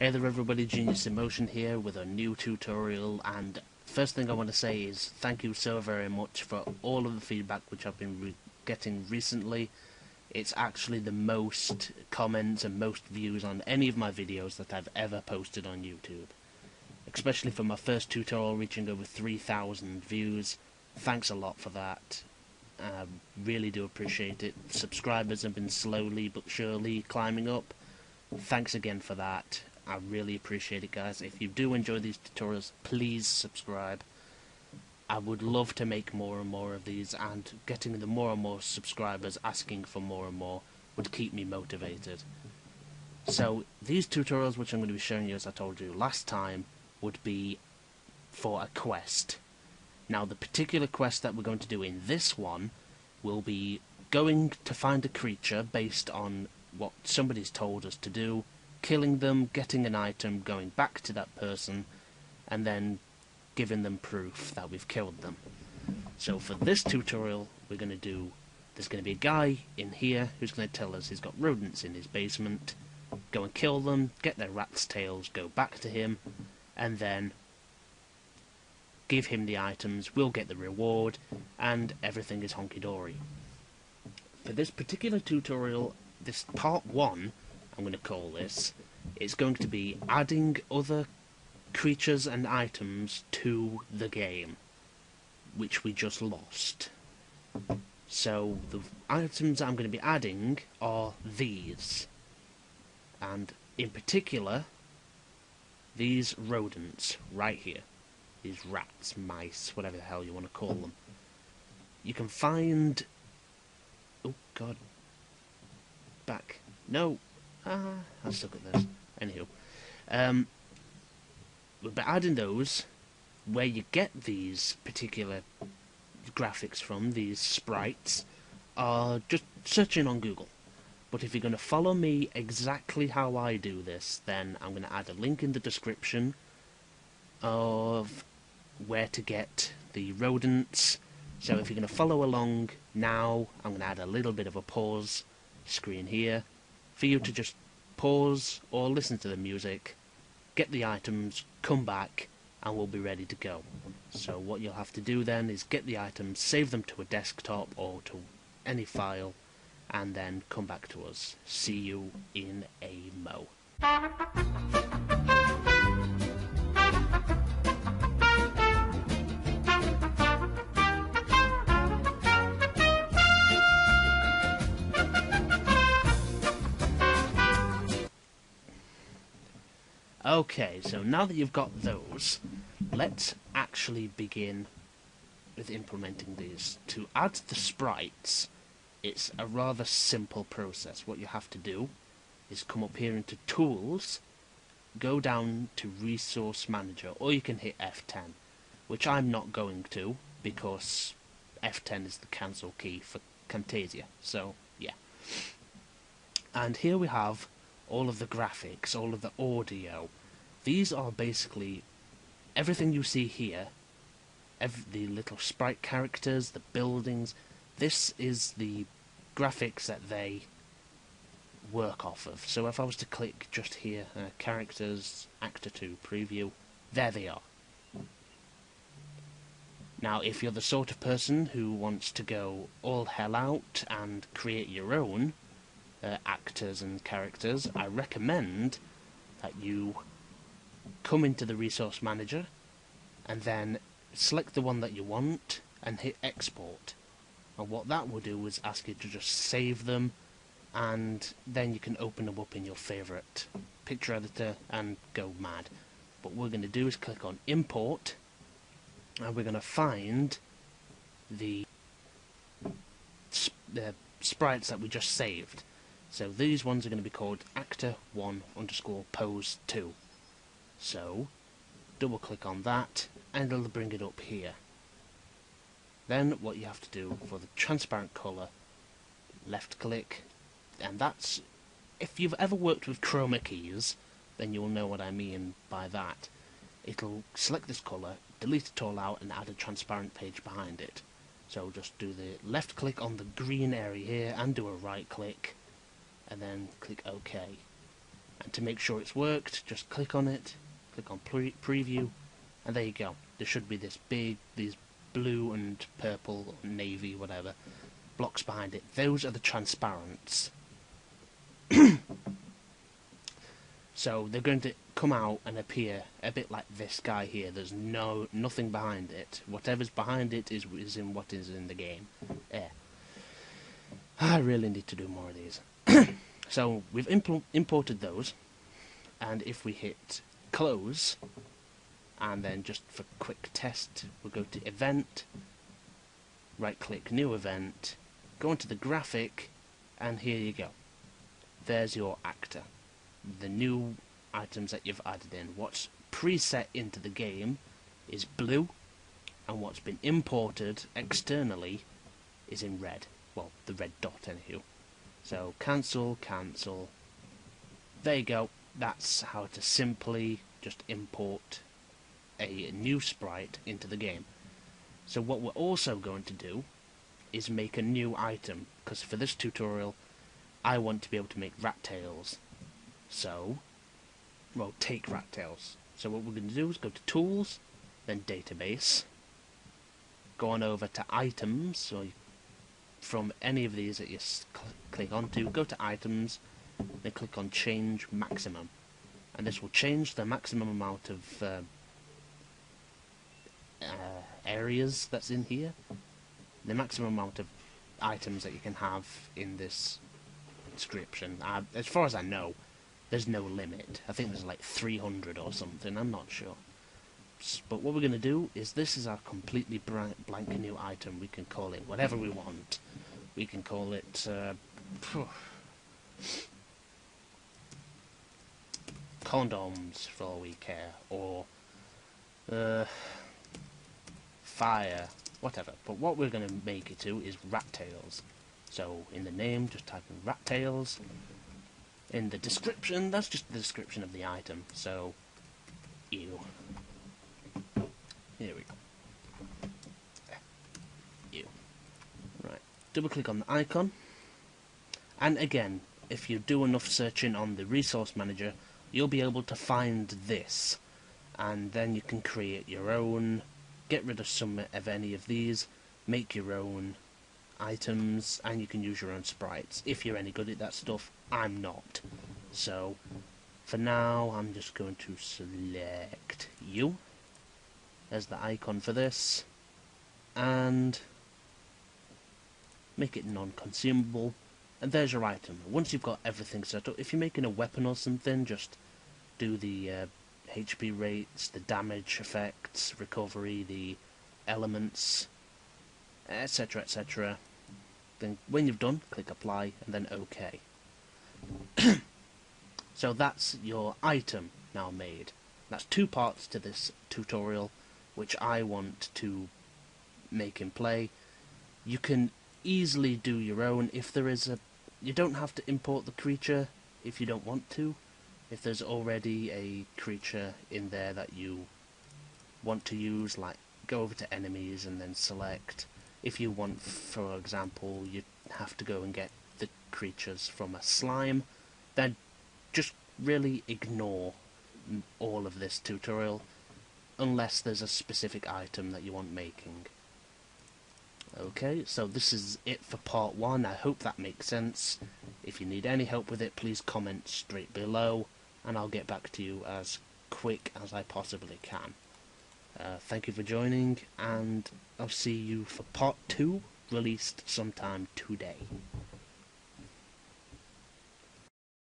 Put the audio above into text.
Hey there everybody, Genius in Motion here with a new tutorial, and first thing I want to say is thank you so very much for all of the feedback which I've been getting recently. It's actually the most comments and most views on any of my videos that I've ever posted on YouTube. Especially for my first tutorial reaching over 3,000 views. Thanks a lot for that. I really do appreciate it. Subscribers have been slowly but surely climbing up. Thanks again for that. I really appreciate it, guys. If you do enjoy these tutorials, please subscribe. I would love to make more and more of these, and getting the more and more subscribers asking for more and more would keep me motivated. So these tutorials which I'm going to be showing you, as I told you last time, would be for a quest. Now the particular quest that we're going to do in this one will be going to find a creature based on what somebody's told us to do, killing them, getting an item, going back to that person, and then giving them proof that we've killed them. So for this tutorial, we're going to do, there's going to be a guy in here who's going to tell us he's got rodents in his basement, go and kill them, get their rat's tails, go back to him, and then give him the items, we'll get the reward, and everything is honky-dory. For this particular tutorial, this part 1, I'm going to call this, it's going to be adding other creatures and items to the game, which we just lost. So the items I'm going to be adding are these, and in particular these rodents right here, these rats, mice, whatever the hell you want to call them. You can find, oh god, back, no, I'll suck at this. Anywho, we'll be adding those. Where you get these particular graphics from, these sprites, are just searching on Google. But if you're going to follow me exactly how I do this, then I'm going to add a link in the description of where to get the rodents. So if you're going to follow along now, I'm going to add a little bit of a pause screen here for you to just pause or listen to the music, get the items, come back, and we'll be ready to go. So what you'll have to do then is get the items, save them to a desktop or to any file, and then come back to us. See you in a mo. Okay, so now that you've got those, let's actually begin with implementing these. To add the sprites, it's a rather simple process. What you have to do is come up here into Tools, go down to Resource Manager, or you can hit F10, which I'm not going to, because F10 is the cancel key for Camtasia, so yeah. And here we have all of the graphics, all of the audio. These are basically everything you see here, the little sprite characters, the buildings. This is the graphics that they work off of. So if I was to click just here, characters, actor 2, preview, there they are. Now if you're the sort of person who wants to go all hell out and create your own actors and characters, I recommend that you come into the Resource Manager and then select the one that you want and hit Export. And what that will do is ask you to just save them, and then you can open them up in your favourite picture editor and go mad. What we're going to do is click on Import, and we're going to find the sprites that we just saved. So these ones are going to be called actor1_pose2. So double click on that and it'll bring it up here. Then what you have to do for the transparent colour, left click, and that's, if you've ever worked with chroma keys, then you'll know what I mean by that. It'll select this colour, delete it all out, and add a transparent page behind it. So just do the left click on the green area here and do a right click, and then click OK. And to make sure it's worked, just click on it, click on preview, and there you go. There should be these blue and purple, navy, whatever, blocks behind it. Those are the transparents. So they're going to come out and appear a bit like this guy here. There's nothing behind it. Whatever's behind it is in what is in the game. Yeah. I really need to do more of these. So we've imported those, and if we hit close, and then just for quick test, we'll go to event, right click new event, go into the graphic, and here you go. There's your actor. The new items that you've added in. What's preset into the game is blue, and what's been imported externally is in red. Well, the red dot anywho. So cancel, cancel. There you go. That's how to simply just import a new sprite into the game. So what we're also going to do is make a new item, because for this tutorial I want to be able to make rat tails. So, well, take rat tails. So what we're going to do is go to tools, then database, go on over to items, so from any of these that you click onto, go to items, then click on change maximum, and this will change the maximum amount of areas that's in here, the maximum amount of items that you can have in this description. As far as I know, there's no limit. I think there's like 300 or something, I'm not sure. But what we're going to do is, this is our completely blank new item. We can call it whatever we want. We can call it condoms for all we care, or fire, whatever. But what we're going to make it to is rat tails. So in the name, just type in rat tails. In the description, that's just the description of the item. So, ew. Here we go. Ew. Right. Double click on the icon. And again, if you do enough searching on the resource manager, you'll be able to find this. And then you can create your own, get rid of some of any of these, make your own items, and you can use your own sprites. If you're any good at that stuff, I'm not. So, for now, I'm just going to select you as the icon for this, and make it non-consumable, and there's your item. Once you've got everything set up, if you're making a weapon or something, just do the HP rates, the damage effects, recovery, the elements, etc, etc. Then when you've done, click apply and then OK. So that's your item now made. That's two parts to this tutorial which I want to make in play. You can easily do your own. If there is you don't have to import the creature if you don't want to. If there's already a creature in there that you want to use, like go over to enemies and then select. If you want, for example, you have to go and get the creatures from a slime, then just really ignore all of this tutorial unless there's a specific item that you want making. Okay, so this is it for part 1. I hope that makes sense. If you need any help with it, please comment straight below, and I'll get back to you as quick as I possibly can. Thank you for joining, and I'll see you for part 2, released sometime today.